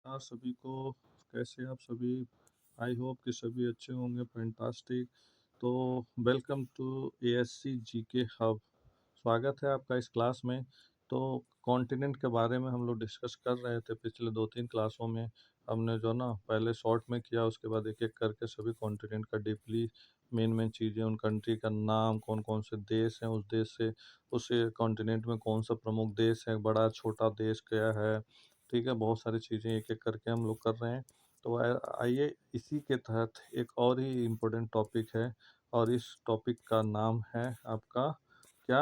नमस्कार सभी को। कैसे आप सभी? आई होप कि सभी अच्छे होंगे। फैंटास्टिक। तो welcome to ASC GK hub. स्वागत है आपका इस क्लास में। तो कॉन्टिनेंट के बारे में हम लोग डिस्कस कर रहे थे पिछले 2-3 क्लासों में। हमने जो ना पहले शॉर्ट में किया, उसके बाद एक एक करके सभी कॉन्टिनेंट का डीपली मेन मेन चीज़ें, उन कंट्री का नाम, कौन कौन से देश हैं उस देश से, उस कॉन्टिनेंट में कौन सा प्रमुख देश है, बड़ा छोटा देश क्या है। ठीक है, बहुत सारी चीज़ें एक एक करके हम लोग कर रहे हैं। तो आइए इसी के तहत एक और ही इम्पोर्टेंट टॉपिक है, और इस टॉपिक का नाम है आपका क्या?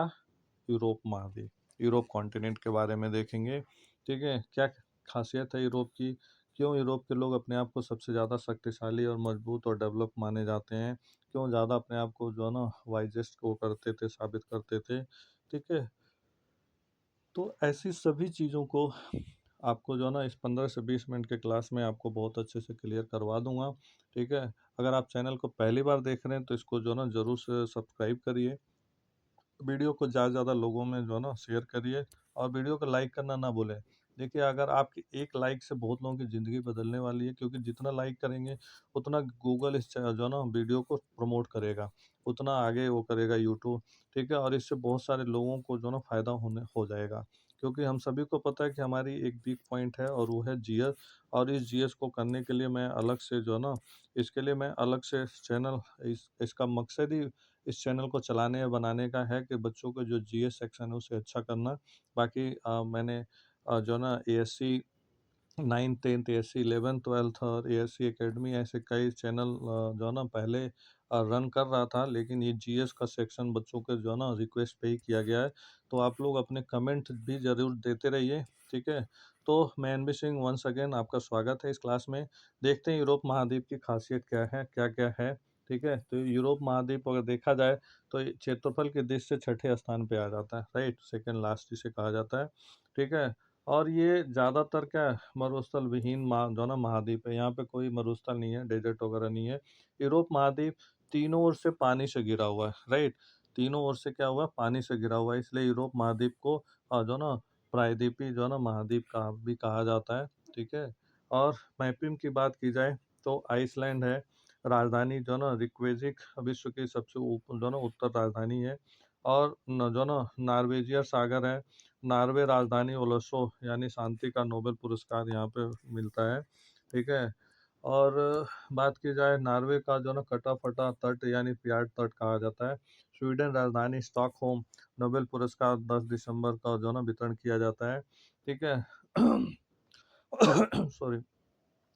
यूरोप महाद्वीप। यूरोप कॉन्टिनेंट के बारे में देखेंगे। ठीक है, क्या खासियत है यूरोप की, क्यों यूरोप के लोग अपने आप को सबसे ज़्यादा शक्तिशाली और मजबूत और डेवलप माने जाते हैं, क्यों ज़्यादा अपने आप को जो है ना वाइजेस्ट को करते थे, साबित करते थे। ठीक है, तो ऐसी सभी चीज़ों को आपको जो है ना इस 15 से 20 मिनट के क्लास में आपको बहुत अच्छे से क्लियर करवा दूंगा। ठीक है, अगर आप चैनल को पहली बार देख रहे हैं तो इसको जो है ना ज़रूर से सब्सक्राइब करिए, वीडियो को ज़्यादा से ज़्यादा लोगों में जो है ना शेयर करिए, और वीडियो को लाइक करना ना भूलें। देखिए, अगर आपकी एक लाइक से बहुत लोगों की ज़िंदगी बदलने वाली है, क्योंकि जितना लाइक करेंगे उतना गूगल इस जो है ना वीडियो को प्रमोट करेगा, उतना आगे वो करेगा यूट्यूब। ठीक है, और इससे बहुत सारे लोगों को जो है ना फ़ायदा होने हो जाएगा, क्योंकि हम सभी को पता है कि हमारी एक वीक पॉइंट है और वो है जीएस। और इस जीएस को करने के लिए मैं अलग से जो है ना, इसके लिए मैं अलग से चैनल, इसका मकसद ही इस चैनल को चलाने या बनाने का है कि बच्चों को जो जीएस सेक्शन है उसे अच्छा करना। बाकी मैंने जो है ना ASC 9th 10th ASC 11th 12th और एएससी एकेडमी, ऐसे कई चैनल जो है ना पहले रन कर रहा था, लेकिन ये जीएस का सेक्शन बच्चों के जो है ना रिक्वेस्ट पे ही किया गया है। तो आप लोग अपने कमेंट भी ज़रूर देते रहिए। ठीक है, तो मैं एनबी सिंह वंस अगेन आपका स्वागत है इस क्लास में। देखते हैं यूरोप महाद्वीप की खासियत क्या है, क्या क्या है। ठीक है, तो यूरोप महाद्वीप अगर देखा जाए तो ये क्षेत्रफल के देश से छठे स्थान पे आ जाता है, राइट, सेकंड लास्ट जिसे कहा जाता है। ठीक है, और ये ज़्यादातर क्या है, मरुस्थल विहीन जो है ना महाद्वीप है। यहाँ पे कोई मरुस्थल नहीं है, डेजर्ट वगैरह नहीं है। यूरोप महाद्वीप तीनों ओर से पानी से घिरा हुआ है, राइट। तीनों ओर से क्या हुआ, पानी से घिरा हुआ है, इसलिए यूरोप महाद्वीप को जो है ना प्रायद्वीपी जो है ना महाद्वीप का भी कहा जाता है। ठीक है, और मैपिंग की बात की जाए तो आइसलैंड है, राजधानी जो है ना रिक्वेजिक, विश्व की सबसे ऊपर जो है ना उत्तर राजधानी है। और जो है ना नॉर्वेजियर सागर है। नॉर्वे राजधानी ओलोसो, यानी शांति का नोबेल पुरस्कार यहाँ पे मिलता है। ठीक है, और बात की जाए नॉर्वे का जो है ना कटा फटा तट यानी प्याड तट कहा जाता है। स्वीडन राजधानी स्टॉकहोम, नोबेल पुरस्कार 10 दिसंबर का जो है ना वितरण किया जाता है। ठीक है सॉरी,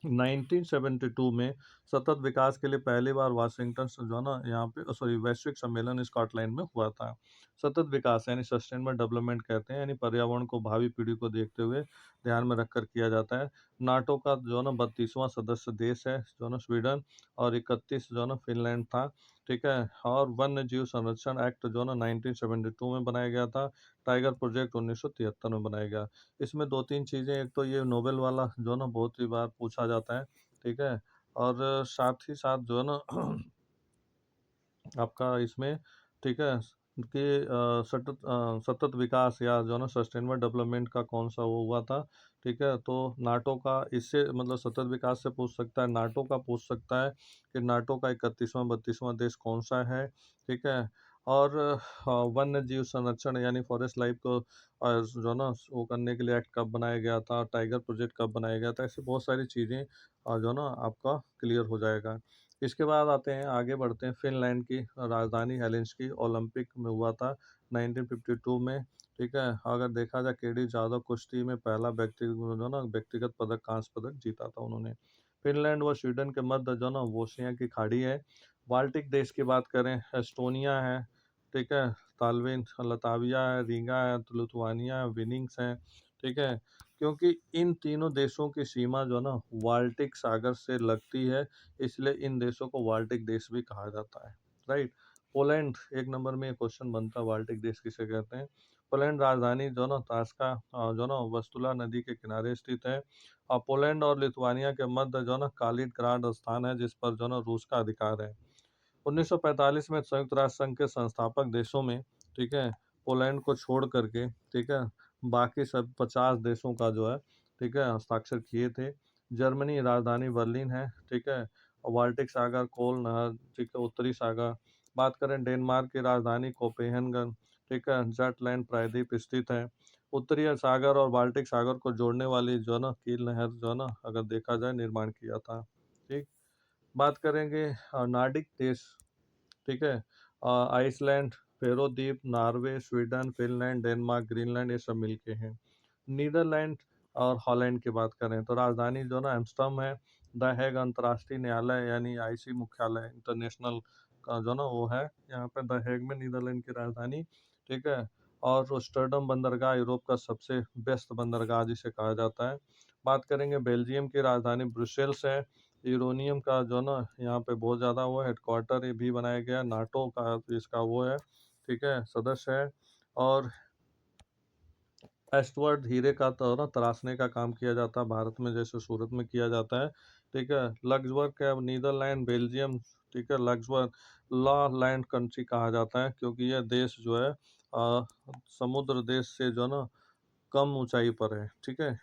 1972 में सतत विकास के लिए पहली बार वाशिंगटन से जो है ना यहाँ पे सॉरी वैश्विक सम्मेलन स्कॉटलैंड में हुआ था। सतत विकास यानी सस्टेनेबल डेवलपमेंट कहते हैं, यानी पर्यावरण को भावी पीढ़ी को देखते हुए ध्यान में रखकर किया जाता है। नाटो का जो है ना 32वां सदस्य देश है जो है ना स्वीडन, और 31 जो है ना फिनलैंड था। ठीक है, और वन्य जीव संरक्षण एक्ट जो है ना 1972 में बनाया गया था। टाइगर प्रोजेक्ट 1973 में बनाया गया। इसमें दो तीन चीज़ें, एक तो ये नोबेल वाला जो है ना बहुत ही बार पूछा जाता है। ठीक है, और साथ ही साथ जो है ना आपका इसमें, ठीक है, कि सतत विकास या जो है ना सस्टेनेबल डेवलपमेंट का कौन सा वो हुआ था। ठीक है, तो नाटो का इससे मतलब सतत विकास से पूछ सकता है, नाटो का पूछ सकता है कि नाटो का 31वां 32वां देश कौन सा है। ठीक है, और वन्य जीव संरक्षण यानी फॉरेस्ट लाइफ को जो है ना वो करने के लिए एक्ट कब बनाया गया था, टाइगर प्रोजेक्ट कब बनाया गया था, ऐसी बहुत सारी चीज़ें जो है ना आपका क्लियर हो जाएगा। इसके बाद आते हैं, आगे बढ़ते हैं, फिनलैंड की राजधानी हेलेंसिकी ओलंपिक में हुआ था 1952 में। ठीक है, अगर देखा जाए केडी जाधव कुश्ती में पहला व्यक्ति जो है ना व्यक्तिगत पदक, कांस्य पदक जीता था उन्होंने। फिनलैंड व स्वीडन के मध्य जो है ना बोस्निया की खाड़ी है। बाल्टिक देश की बात करें, एस्टोनिया है। ठीक है, तालविन, लताविया है, रीगा है, लिथुआनिया है, विनिंग्स है। ठीक है, क्योंकि इन तीनों देशों की सीमा जो है ना बाल्टिक सागर से लगती है, इसलिए इन देशों को बाल्टिक देश भी कहा जाता है, राइट। पोलैंड एक नंबर में क्वेश्चन बनता है, बाल्टिक देश किसे कहते हैं। पोलैंड राजधानी जो ना तास्का जो ना वस्तुला नदी के किनारे स्थित है। और पोलैंड और लिथुआनिया के मध्य जो ना कालिनग्राड स्थान है, जिस पर जो ना रूस का अधिकार है। 1945 में संयुक्त राष्ट्र संघ के संस्थापक देशों में, ठीक है, पोलैंड को छोड़ करके, ठीक है, बाकी सब 50 देशों का जो है, ठीक है, हस्ताक्षर किए थे। जर्मनी राजधानी बर्लिन है, ठीक है। और बाल्टिक सागर कोल नहर, ठीक है, उत्तरी सागर। बात करें डेनमार्क की राजधानी कोपेनहेगन, ठीक है, जटलैंड प्रायद्वीप स्थित है। उत्तरी सागर और बाल्टिक सागर को जोड़ने वाली जो है ना कील नहर जो है ना अगर देखा जाए निर्माण किया था, ठीक। बात करेंगे नार्डिक देश, ठीक है। आइसलैंड, फेरो द्वीप, Norway, Sweden, Finland, Denmark, Greenland, ये सब मिलके हैं। नीदरलैंड और हॉलैंड की बात करें तो राजधानी जो ना एम्स्टर्डम है। द हेग अंतर्राष्ट्रीय न्यायालय यानी आईसी मुख्यालय इंटरनेशनल का जो ना वो है यहाँ पे द हेग में, नीदरलैंड की राजधानी, ठीक है। और रोस्टरडम बंदरगाह यूरोप का सबसे व्यस्त बंदरगाह जिसे कहा जाता है। बात करेंगे बेल्जियम की राजधानी ब्रुसेल्स है। यूरोनियम का जो ना यहाँ पे बहुत ज़्यादा वो हेडक्वार्टर ये भी बनाया गया, नाटो का इसका वो है, ठीक है, सदस्य है। और एस्टवर्ड हीरे का तो ना तराशने का काम किया जाता है भारत में, जैसे सूरत में किया जाता है, ठीक है। लग्जबर्ग है नीदरलैंड बेल्जियम, ठीक है। लग्जबर्ग लॉ लैंड कंट्री कहा जाता है क्योंकि यह देश जो है समुद्र देश से जो है ना कम ऊंचाई पर है, ठीक है।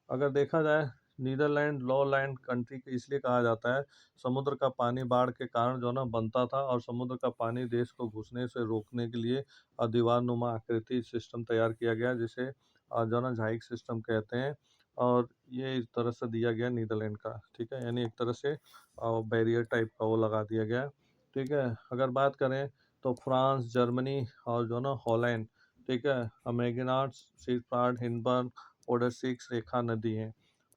अगर देखा जाए नीदरलैंड लॉलैंड कंट्री के इसलिए कहा जाता है, समुद्र का पानी बाढ़ के कारण जो ना बनता था और समुद्र का पानी देश को घुसने से रोकने के लिए दीवार नुमा आकृति सिस्टम तैयार किया गया जिसे जो ना झाइक सिस्टम कहते हैं। और ये इस तरह से दिया गया नीदरलैंड का, ठीक है, यानी एक तरह से बैरियर टाइप का वो लगा दिया गया, ठीक है। अगर बात करें तो फ्रांस, जर्मनी और जो ना हॉलैंड, ठीक है, मेगनार्ड, सीफ्राड, हिंडबर्ग, ओडेसिक्स रेखा नदी है।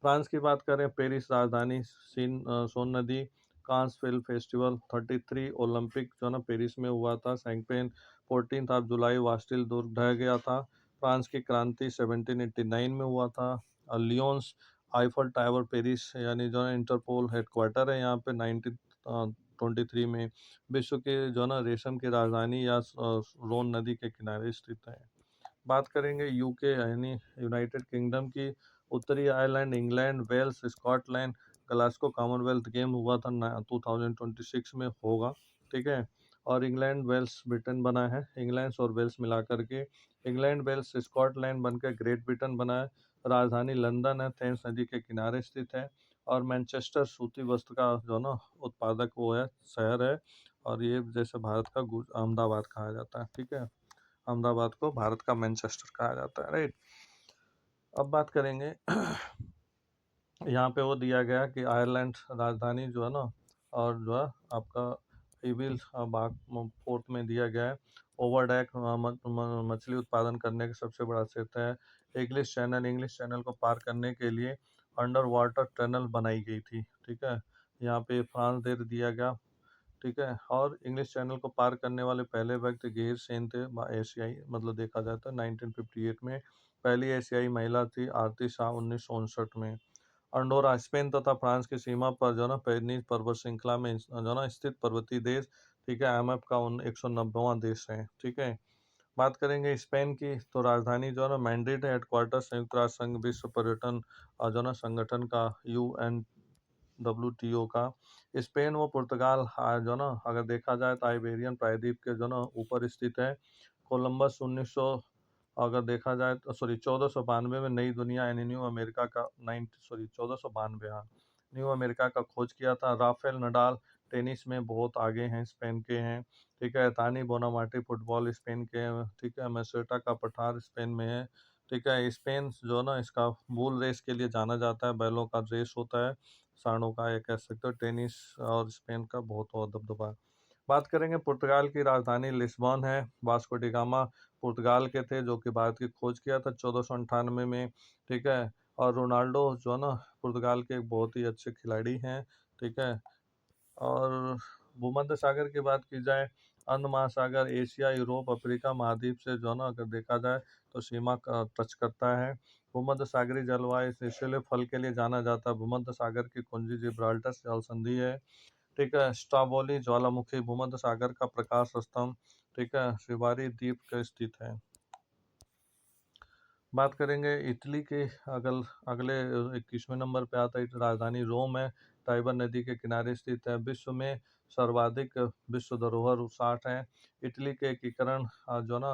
फ्रांस की बात करें पेरिस राजधानी, सोन नदी, कांस फिल्म फेस्टिवल, 33 ओलंपिक जो ना पेरिस में हुआ था, सैंक्पेन 14 ऑफ जुलाई वास्टिल दुर्ग ढह गया था। फ्रांस की क्रांति 1789 में हुआ था। लियोन्स आईफल टावर पेरिस यानी जो है इंटरपोल हेडक्वार्टर है यहाँ पे 1923 में। विश्व के जो ना रेशम की राजधानी या रोन नदी के किनारे स्थित है। बात करेंगे यूके यानी यूनाइटेड किंगडम की, उत्तरी Ireland, England, Wales, Scotland, Glasgow Commonwealth game हुआ था 2026 में होगा, ठीक है। और इंग्लैंड वेल्स ब्रिटेन बना है, इंग्लैंड और वेल्स मिला करके इंग्लैंड वेल्स स्कॉटलैंड बनकर ग्रेट ब्रिटेन बना है। राजधानी लंदन है, थेम्स नदी के किनारे स्थित है। और मैनचेस्टर सूती वस्त्र का जो ना उत्पादक वो है शहर है। और ये जैसे भारत का अहमदाबाद कहा जाता है, ठीक है। अहमदाबाद को भारत का मैनचेस्टर कहा जाता है, राइट। अब बात करेंगे यहाँ पे वो दिया गया कि आयरलैंड राजधानी जो है ना और जो है आपका इविल बाग फोर्थ में दिया गया है। ओवरडैक मछली उत्पादन करने का सबसे बड़ा क्षेत्र है। इंग्लिश चैनल को पार करने के लिए अंडर वाटर टनल बनाई गई थी, ठीक है। यहाँ पे फ्रांस दे दिया गया, ठीक है। और इंग्लिश चैनल को पार करने वाले पहले व्यक्ति गहीर सेन थे, एशियाई मतलब देखा जाए तो 1958 में। पहली एशियाई महिला थी आरती शाह 1959 में। अंडोरा स्पेन तथा फ्रांस की सीमा पर जो ना पेनिस पर्वत श्रृंखला में जो ना स्थित पर्वतीय देश, ठीक है, IMF का 190वां देश है, ठीक है। बात करेंगे स्पेन की तो राजधानी जो है ना मैड्रिड है, हेडक्वार्टर संयुक्त राष्ट्र संघ विश्व पर्यटन जो ना संगठन का UNWTO का। स्पेन व पुर्तगाल जो ना अगर देखा जाए तो आइबेरियन प्रायद्वीप के जो ना ऊपर स्थित है। कोलंबस 1900 अगर देखा जाए तो 1492 में नई दुनिया यानी न्यू अमेरिका का 1492, हाँ, न्यू अमेरिका का खोज किया था। राफेल नडाल टेनिस में बहुत आगे हैं, स्पेन के हैं, ठीक है। तानी बोनामार्टी फुटबॉल स्पेन के हैं, ठीक है। मैसेटा का पठार स्पेन में है, ठीक है। स्पेन जो ना इसका बुल रेस के लिए जाना जाता है, बैलों का रेस होता है, सांडों का, ये कह सकते हो। टेनिस और स्पेन का बहुत बहुत दबदबा है। बात करेंगे पुर्तगाल की राजधानी लिस्बन है। वास्को डी गामा पुर्तगाल के थे जो कि भारत की खोज किया था 1498 में, ठीक है। और रोनाल्डो जो है ना पुर्तगाल के एक बहुत ही अच्छे खिलाड़ी हैं, ठीक है। और भूमध्य सागर की बात की जाए, अंध महासागर एशिया यूरोप अफ्रीका महाद्वीप से जो है ना अगर देखा जाए तो सीमा का टच करता है। भूमध्य सागरीय जलवायु से इसीलिए फल के लिए जाना जाता है। भूमध्य सागर की कुंजी जिब्राल्टर से जल संधि है, ठीक है। स्ट्राबोली ज्वालामुखी भूमध्य सागर का प्रकाश स्तंभ, ठीक है, शिवारी द्वीप के स्थित है। बात करेंगे इटली के, अगल अगले 21वें नंबर पे आता है राजधानी रोम है। टाइबर नदी के किनारे स्थित है। विश्व में सर्वाधिक विश्व धरोहर 60 है। इटली के एकीकरण जो ना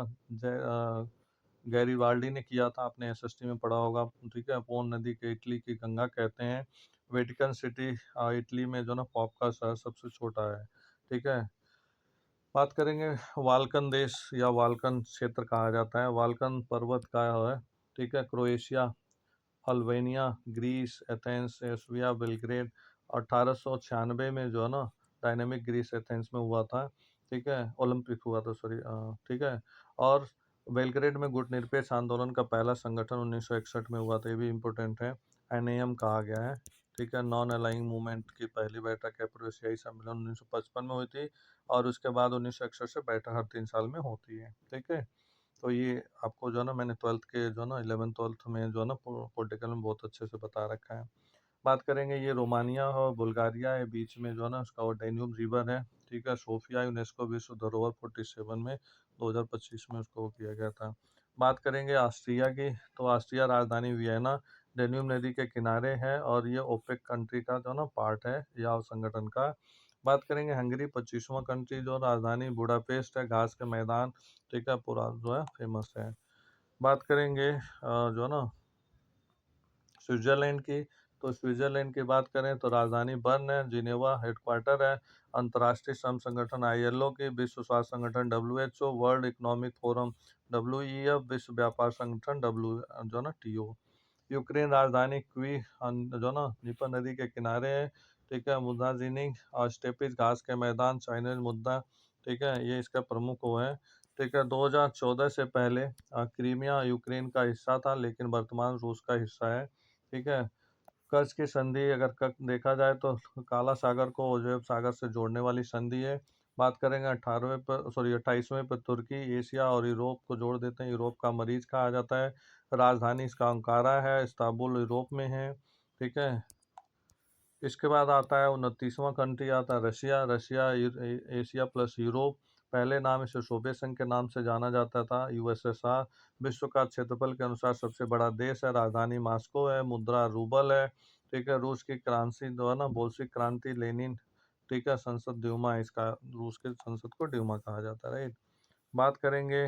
गैरीबाल्डी ने किया था, आपने एसएसटी में पढ़ा होगा, ठीक है। पोन नदी के इटली की गंगा कहते हैं। वेटिकन सिटी इटली में जो ना पोप का शहर सबसे छोटा है, ठीक है। बात करेंगे वाल्कन देश या वाल्कन क्षेत्र कहा जाता है, वाल्कन पर्वत का है, ठीक है। क्रोएशिया, अल्बानिया, ग्रीस, एथेंस, एस्विया, बेलग्रेड। 1896 में जो है ना डायनामिक ग्रीस एथेंस में हुआ था, ठीक है। ओलंपिक हुआ था, सॉरी, ठीक है। और बेलग्रेड में गुटनिरपेक्ष आंदोलन का पहला संगठन 1961 में हुआ था, ये भी इम्पोर्टेंट है। एनएएम कहा गया है, ठीक है। नॉन अलाइंग मूवमेंट की पहली बैठक एशियाई सम्मेलन 1955 में हुई थी, और उसके बाद 1961 से बैठक हर 3 साल में होती है, ठीक है। तो ये आपको जो है ना मैंने 12th के जो है ना 11th-12th में जो है ना पॉलिटिकल में बहुत अच्छे से बता रखा है। बात करेंगे ये रोमानिया और बुल्गारिया है, बीच में जो है ना उसका वो डैन्यूब रिवर है, ठीक है। सोफिया यूनेस्को विश्व धरोहर 47 में 2025 में उसको किया गया था। बात करेंगे ऑस्ट्रिया की, तो ऑस्ट्रिया राजधानी वियना डैन्यूब नदी के किनारे है, और ये ओपेक कंट्री का जो ना पार्ट है या संगठन का। बात करेंगे हंगरी 25वां कंट्री, जो राजधानी बुडापेस्ट है, घास के मैदान, ठीक है, पूरा जो है फेमस है। बात करेंगे जो ना स्विट्जरलैंड की, तो स्विट्जरलैंड की बात करें तो राजधानी बर्न है, जिनेवा हेडक्वार्टर है। अंतर्राष्ट्रीय श्रम संगठन आईएलओ की, विश्व स्वास्थ्य संगठन WHO, world economic forum WEF, विश्व व्यापार संगठन डब्ल्यू जो ना टीओ। यूक्रेन राजधानी क्वी जो ना नीपर नदी के किनारे है, ठीक है। मुद्दा जिनिंग और स्टेपिस घास के मैदान, चाइनीज मुद्दा, ठीक है, ये इसका प्रमुख वो है, ठीक है। 2014 से पहले क्रीमिया यूक्रेन का हिस्सा था, लेकिन वर्तमान रूस का हिस्सा है, ठीक है। कर्ज की संधि अगर देखा जाए तो काला सागर को ओज़ेव सागर से जोड़ने वाली संधि है। बात करेंगे 28वें पर तुर्की एशिया और यूरोप को जोड़ देते हैं, यूरोप का मरीज कहा जाता है। राजधानी इसका अंकारा है, इस्तांबुल यूरोप में है, ठीक है। इसके बाद आता है 29वां कंट्री आता है रशिया, एशिया प्लस यूरोप। पहले नाम इसे सोवियत संघ के नाम से जाना जाता था, यूएसएसआर। विश्व का क्षेत्रफल के अनुसार सबसे बड़ा देश है, राजधानी मॉस्को है, मुद्रा रूबल है, ठीक है। रूस की क्रांति जो है ना बोल्शिक क्रांति, लेनिन, ठीक है। संसद ड्यूमा, इसका रूस के संसद को ड्यूमा कहा जाता है, राइट। बात करेंगे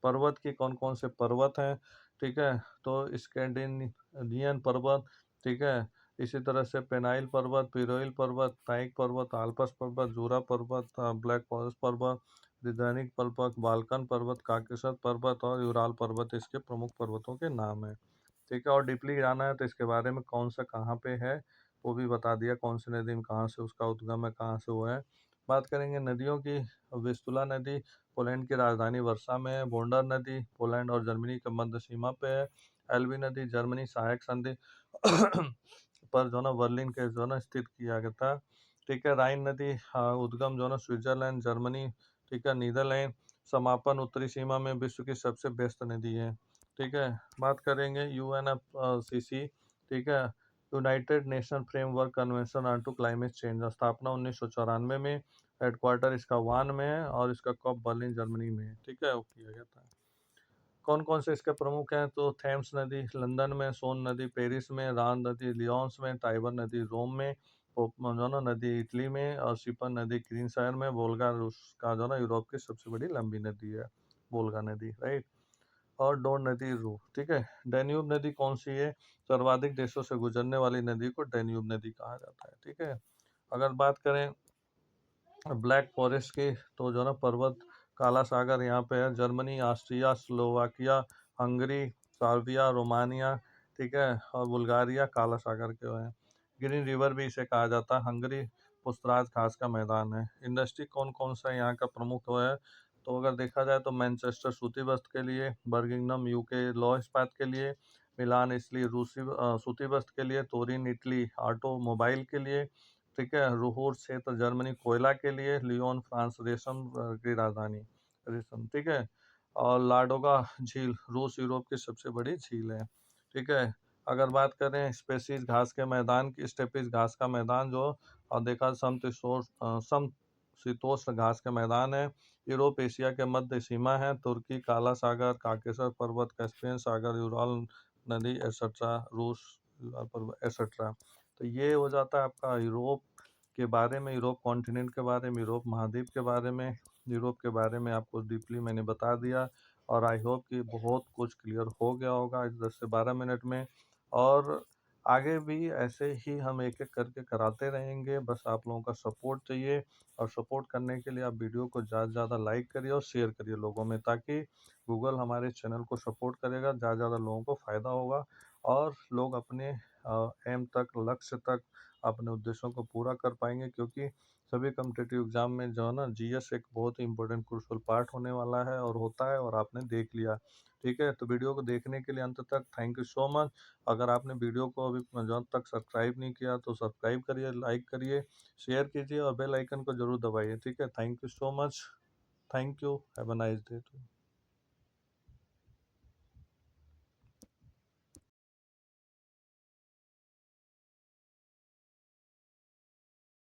पर्वत की, कौन कौन से पर्वत हैं, ठीक है। तो स्कैंडिनेवियन पर्वत, ठीक है। इसी तरह से पेनाइल पर्वत, पिरोइल पर्वत, ताइक पर्वत, आल्पस पर्वत, जूरा पर्वत, ब्लैक फॉरेस्ट पर्वत, रिदानिक पर्वत, बाल्कन पर्वत, काकेशस पर्वत और यूराल पर्वत इसके प्रमुख पर्वतों के नाम हैं, ठीक है। और डीपली जाना है तो इसके बारे में कौन सा कहाँ पे है वो भी बता दिया, कौन सी नदी में कहाँ से उसका उद्गम है, कहाँ से वो है। बात करेंगे नदियों की, विस्तुला नदी पोलैंड की राजधानी वर्षा में है, बोंडर नदी पोलैंड और जर्मनी के मध्य सीमा पे है, एल्बी नदी जर्मनी सहायक संधि पर जो ना बर्लिन के जो ना स्थित किया गया था, ठीक है। राइन नदी उद्गम जो ना स्विट्जरलैंड जर्मनी, ठीक है, नीदरलैंड। समापन उत्तरी सीमा में विश्व की सबसे व्यस्त नदी है, ठीक है। बात करेंगे यूएनएफसीसी, ठीक है, United Nation Framework Convention on to climate change, स्थापना 1994 में, हेडक्वार्टर इसका वान में है, और इसका कप बर्लिन जर्मनी में है, ठीक है, वो किया गया था। कौन कौन से इसके प्रमुख हैं, तो थेम्स नदी लंदन में, सोन नदी पेरिस में, रान नदी लियोन्स में, टाइबर नदी रोम में, पोपमोजानो नदी इटली में, और सिपन नदी क्रीन शहर में। वोल्गा रूस का जो ना यूरोप की सबसे बड़ी लंबी नदी है, वोल्गा नदी, राइट। और डोन नदी रू, ठीक है। डैन्यूब नदी कौन सी है, सर्वाधिक देशों से गुजरने वाली नदी को डैन्यूब नदी कहा जाता है, ठीक है। अगर बात करें ब्लैक फॉरेस्ट की, तो जो ना पर्वत काला सागर यहाँ पे है, Germany, Austria, Slovakia, Hungary, Serbia, Romania, ठीक है, और बुल्गारिया काला सागर के हैं। ग्रीन रिवर भी इसे कहा जाता है, हंगरी पुस्तराज घास का मैदान है। इंडस्ट्री कौन कौन सा यहाँ का प्रमुख वो है, तो अगर देखा जाए तो मैनचेस्टर सूती वस्त्र के लिए, बर्मिंघम यूके लौह इस्पात के लिए, मिलान इसलिए रूसी सूती वस्त्र के लिए, तोरिन इटली ऑटोमोबाइल के लिए, ठीक है। रुहोर क्षेत्र जर्मनी कोयला के लिए, लियोन फ्रांस रेशम की राजधानी, रेशम, ठीक है। और लाडोगा झील रूस यूरोप की सबसे बड़ी झील है, ठीक है। अगर बात करें स्पेसिस घास के मैदान की, स्टेपिस घास का मैदान जो और देखा समशीतोष्ण घास के मैदान है, यूरोप एशिया के मध्य सीमा है, तुर्की काला सागर, काकेशस पर्वत, कैस्पियन सागर, यूराल नदी एसेट्रा, रूस पर्वत एसेट्रा। तो ये हो जाता है आपका यूरोप के बारे में, यूरोप कॉन्टिनेंट के बारे में, यूरोप महाद्वीप के बारे में, यूरोप के बारे में आपको डीपली मैंने बता दिया। और आई होप कि बहुत कुछ क्लियर हो गया होगा इस 10 से 12 मिनट में। और आगे भी ऐसे ही हम एक-एक करके कराते रहेंगे, बस आप लोगों का सपोर्ट चाहिए। और सपोर्ट करने के लिए आप वीडियो को ज़्यादा से ज़्यादा लाइक करिए और शेयर करिए लोगों में, ताकि गूगल हमारे चैनल को सपोर्ट करेगा, ज़्यादा से ज़्यादा लोगों को फ़ायदा होगा और लोग अपने एम तक, लक्ष्य तक, अपने उद्देश्यों को पूरा कर पाएँगे। क्योंकि सभी कॉम्पिटिटिव एग्ज़ाम में जो है ना, जीएस एक बहुत ही इम्पोर्टेंट क्रूशियल पार्ट होने वाला है और होता है, और आपने देख लिया। ठीक है? तो वीडियो को देखने के लिए अंत तक थैंक यू सो मच। अगर आपने वीडियो को अभी जहाँ तक सब्सक्राइब नहीं किया तो सब्सक्राइब करिए, लाइक करिए, शेयर कीजिए और बेल आइकन को ज़रूर दबाइए। ठीक है? Thank you so much. Thank you. Have a nice day to